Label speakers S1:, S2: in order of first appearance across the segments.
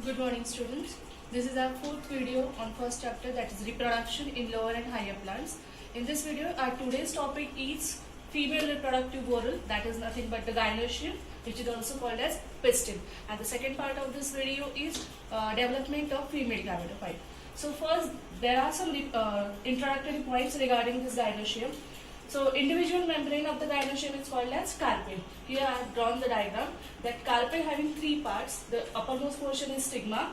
S1: Good morning, students. This is our fourth video on first chapter, that is reproduction in lower and higher plants. In this video, our today's topic is female reproductive whorl, that is nothing but the gynoecium, which is also called as pistil. And the second part of this video is development of female gametophyte. So first, there are some introductory points regarding this gynoecium. So individual membrane of the gynoecium is called as carpel. Here I have drawn the diagram that carpel having three parts. The uppermost portion is stigma,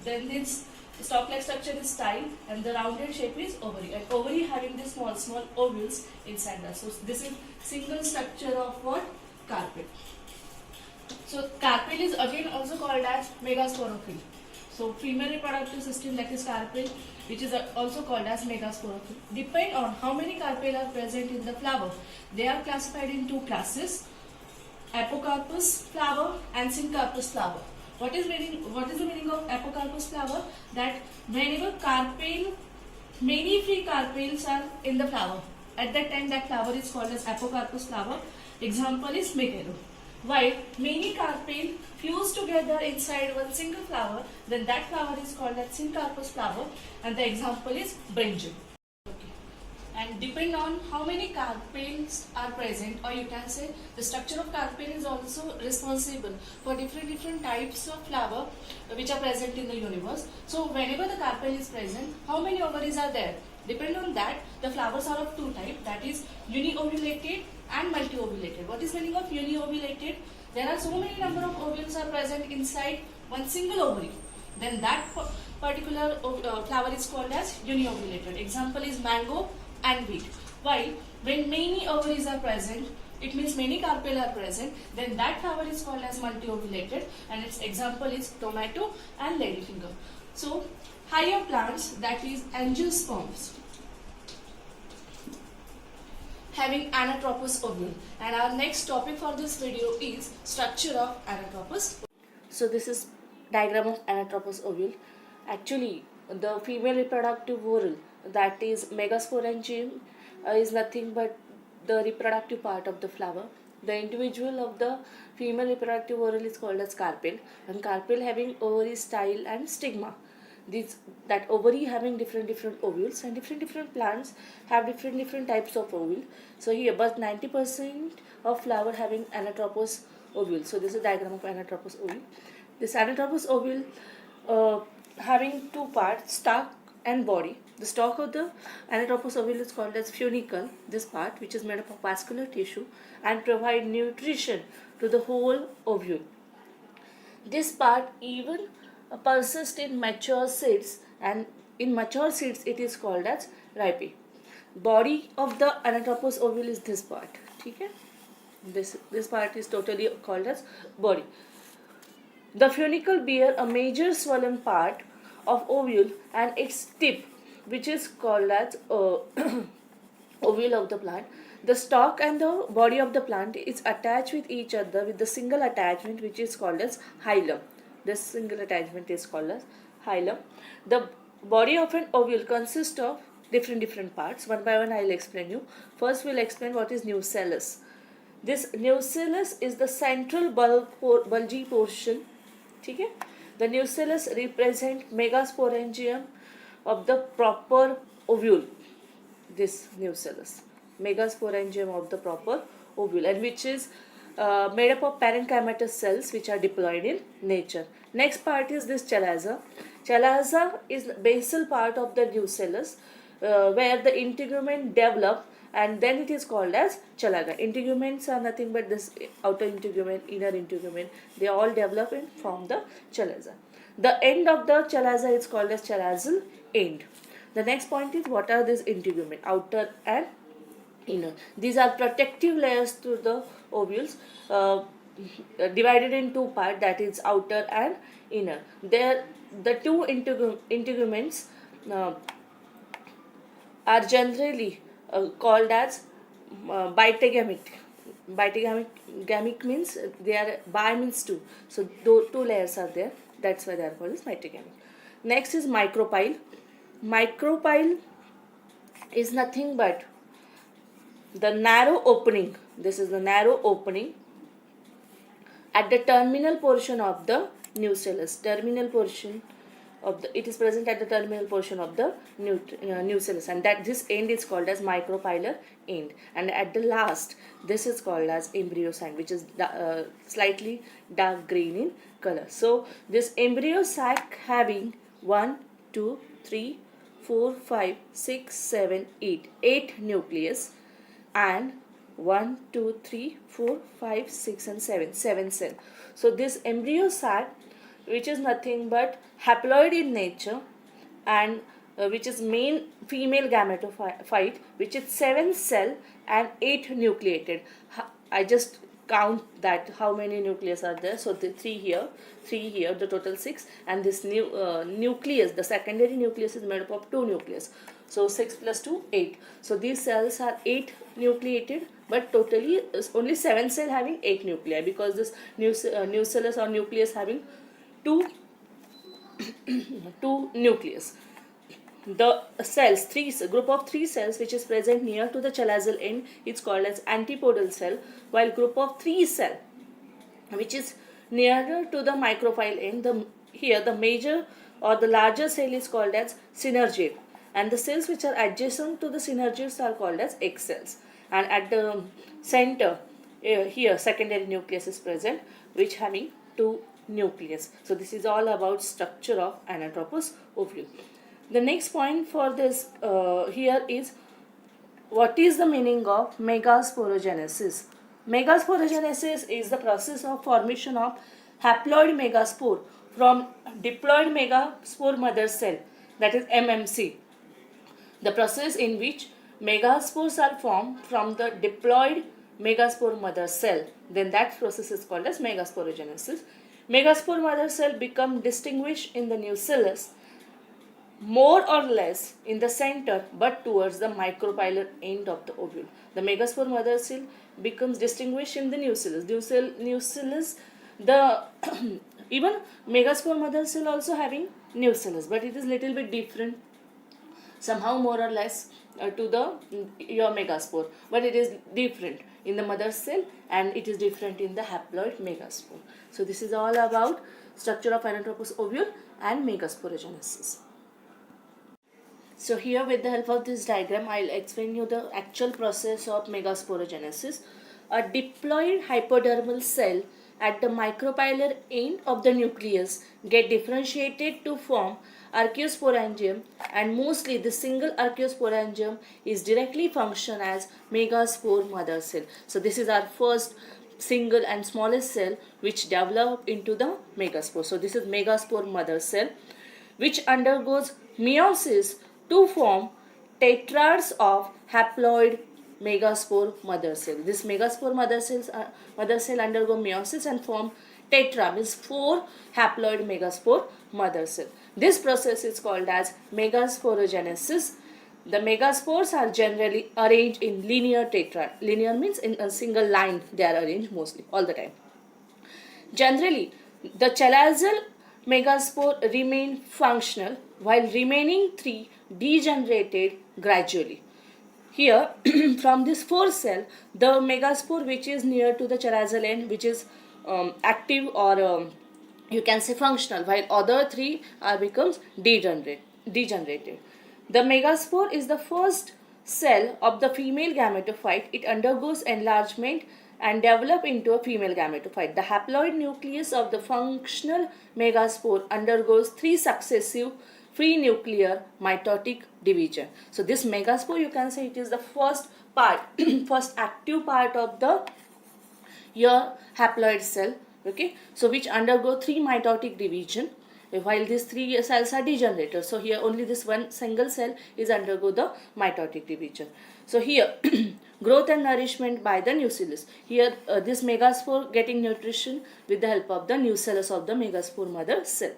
S1: then its stalk-like structure is style, and the rounded shape is ovary. And ovary having the small ovules inside that. So this is single structure of what? Carpel. So carpel is again also called as megasporophyll. So female reproductive system, that is carpel, which is also called as megasporophyll. Depend on how many carpel are present in the flower. They are classified in two classes: apocarpous flower and syncarpous flower. What is the meaning of apocarpous flower? That whenever many free carpels are in the flower, at that time that flower is called as apocarpous flower. Example is Megalo. While many carpel fuse together inside one single flower, then that flower is called as syncarpous flower, and the example is brinjal. Okay. And depend on how many carpels are present, or you can say the structure of carpel is also responsible for different types of flower which are present in the universe. So whenever the carpel is present, how many ovaries are there? Depend on that, the flowers are of two types, that is uniovulated and multiovulated. What is meaning of uniovulated? There are so many number of ovules are present inside one single ovary. Then that particular flower is called as uniovulated. Example is mango and wheat. While when many ovaries are present, it means many carpel are present, then that flower is called as multiovulated, and its example is tomato and ladyfinger. So higher plants, that is angiosperms, having anatropous ovule. And our next topic for this video is structure of anatropous. So this is diagram of anatropous ovule. Actually, the female reproductive whorl, that is megasporangium, is nothing but the reproductive part of the flower. The individual of the female reproductive whorl is called as carpel, and carpel having ovary, style and stigma. That ovary having different ovules, and different plants have different types of ovule. So here about 90% of flower having anatropous ovule. So this is diagram of anatropous ovule. This anatropous ovule having two parts, stalk and body. The stalk of the anatropous ovule is called as funicle, this part which is made up of vascular tissue and provide nutrition to the whole ovule. This part even persist in mature seeds, and in mature seeds it is called as rhipae. Body of the anatropous ovule is this part. Okay? This part is totally called as body. The funicle bear a major swollen part of ovule and its tip, which is called as ovule of the plant. The stalk and the body of the plant is attached with each other with the single attachment, which is called as hilum. This single attachment is called as hilum. The body of an ovule consists of different parts. One by one I will explain you. First we will explain what is nucellus. This nucellus is the central bulgy portion. Okay? The nucellus represents megasporangium of the proper ovule. This nucellus, megasporangium of the proper ovule, and which is made up of parenchymatous cells which are diploid in nature. Next part is this chalaza. Chalaza is the basal part of the nucellus where the integument develop, and then it is called as chalaza. Integuments are nothing but this outer integument, inner integument. They all develop and form the chalaza. The end of the chalaza is called as chalazal end. The next point is what are these integument, outer and inner. These are protective layers to the ovules, divided in two parts, that is outer and inner. The two integuments are generally called as bitegamic. Bitegamic means they are bi means two. So two layers are there. That's why they are called as bitegamic. Next is micropyle. Micropyle is nothing but the narrow opening. This is the narrow opening at the terminal portion of the nucellus. Terminal portion of the, it is present at the terminal portion of the nucellus, and that this end is called as micropylar end, and at the last this is called as embryo sac, which is slightly dark green in color. So this embryo sac having 1 2 3 4 5 6 7 8 nucleus, and 1 2 3 4 5 6 and 7 cell. So this embryo sac, which is nothing but haploid in nature, and which is main female gametophyte, which is 7 cell and 8 nucleated. I just count that how many nucleus are there. So the 3 here, the total 6, and this nucleus, the secondary nucleus, is made up of 2 nucleus. So 6 plus 2, 8. So these cells are 8 nucleated, but totally is only 7 cell having 8 nuclei, because this nucellus or nucleus having 2 nucleus. The cells, group of 3 cells which is present near to the chalazal end is called as antipodal cell, while group of 3 cell which is nearer to the micropyle end, here the major or the larger cell is called as synergid, and the cells which are adjacent to the synergids are called as X cells. And at the center, here secondary nucleus is present, which having 2 nucleus. So this is all about structure of anatropous ovule. The next point for this here is, what is the meaning of megasporogenesis? Megasporogenesis is the process of formation of haploid megaspore from diploid megaspore mother cell, that is MMC. The process in which megaspores are formed from the diploid megaspore mother cell, then that process is called as megasporogenesis. Megaspore mother cell become distinguished in the nucellus more or less in the center, but towards the micropylar end of the ovule. The megaspore mother cell becomes distinguished in the nucellus. Nucellus, the even megaspore mother cell also having nucellus, but it is little bit different, somehow more or less to the your megaspore, but it is different in the mother cell and it is different in the haploid megaspore. So this is all about structure of anatropous ovule and megasporogenesis. So here, with the help of this diagram, I'll explain you the actual process of megasporogenesis. A diploid hypodermal cell at the micropylar end of the nucleus get differentiated to form archaeosporangium, and mostly the single archaeosporangium is directly function as megaspore mother cell. So this is our first single and smallest cell which develop into the megaspore. So this is megaspore mother cell, which undergoes meiosis to form tetrads of haploid megaspore mother cell. This megaspore mother cell undergo meiosis and form tetra, means 4 haploid megaspore mother cell. This process is called as megasporogenesis. The megaspores are generally arranged in linear tetrad. Linear means in a single line they are arranged mostly, all the time. Generally, the chalazal megaspore remain functional, while remaining 3 degenerated gradually. Here, from this 4 cell, the megaspore which is near to the chalazal end, which is active or you can say functional, while other 3 are becomes degenerated. The megaspore is the first cell of the female gametophyte. It undergoes enlargement and develop into a female gametophyte. The haploid nucleus of the functional megaspore undergoes 3 successive free nuclear mitotic division. So this megaspore, you can say it is the first part, first active part of the your haploid cell. Okay, so which undergo 3 mitotic division, while these 3 cells are degenerated. So here only this one single cell is undergo the mitotic division. So here growth and nourishment by the nucellus. Here this megaspore getting nutrition with the help of the nucellus of the megaspore mother cell.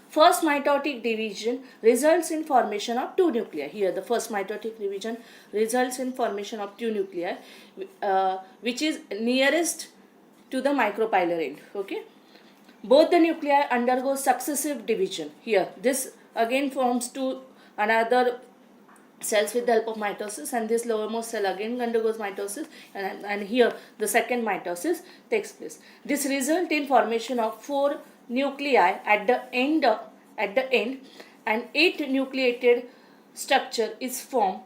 S1: First mitotic division results in formation of 2 nuclei. Here the first mitotic division results in formation of 2 nuclei, which is nearest to the micropylar end. Okay, both the nuclei undergo successive division. Here this again forms 2 another cells with the help of mitosis, and this lowermost cell again undergoes mitosis, and here the second mitosis takes place. This result in formation of 4 nuclei at the end, and 8 nucleated structure is formed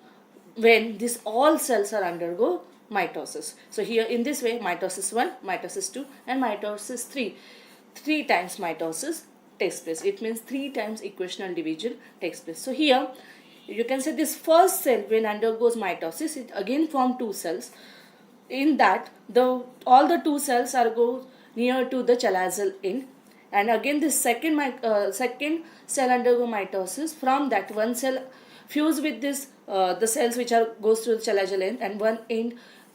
S1: when these all cells are undergo mitosis. So here in this way, mitosis 1, mitosis 2 and mitosis 3, 3 times mitosis takes place. It means 3 times equational division takes place. So here you can say this first cell when undergoes mitosis, it again form 2 cells. In that all the 2 cells are go near to the chalazial end, and again this second cell undergo mitosis. From that one cell fuse with this the cells which are goes to the chalazial end, and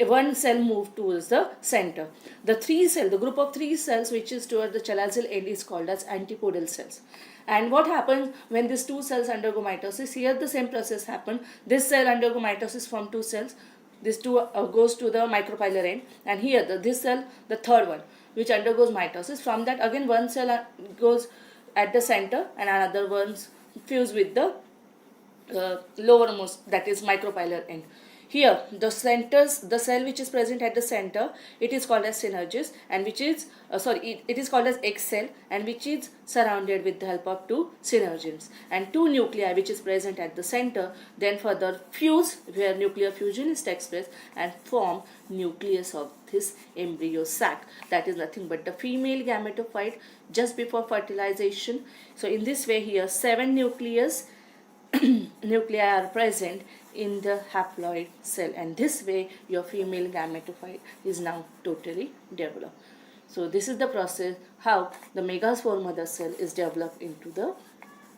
S1: one cell move towards the center. The group of 3 cells which is toward the chalazial end is called as antipodal cells. And what happens when these 2 cells undergo mitosis? Here the same process happen. This cell undergo mitosis from 2 cells. This 2 goes to the micropylar end, and here this cell, the third one, which undergoes mitosis. From that again one cell goes at the center, and another one's fuse with the lowermost, that is micropylar end. Here the cell which is present at the center, it is called as synergis, and which is it is called as X cell, and which is surrounded with the help of 2 synergens, and 2 nuclei which is present at the center then further fuse, where nuclear fusion is takes place, and form nucleus of this embryo sac. That is nothing but the female gametophyte just before fertilization. So in this way here 7 nuclei are present in the haploid cell, and this way your female gametophyte is now totally developed. So this is the process how the megaspore mother cell is developed into the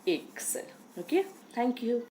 S1: egg cell. Okay, thank you.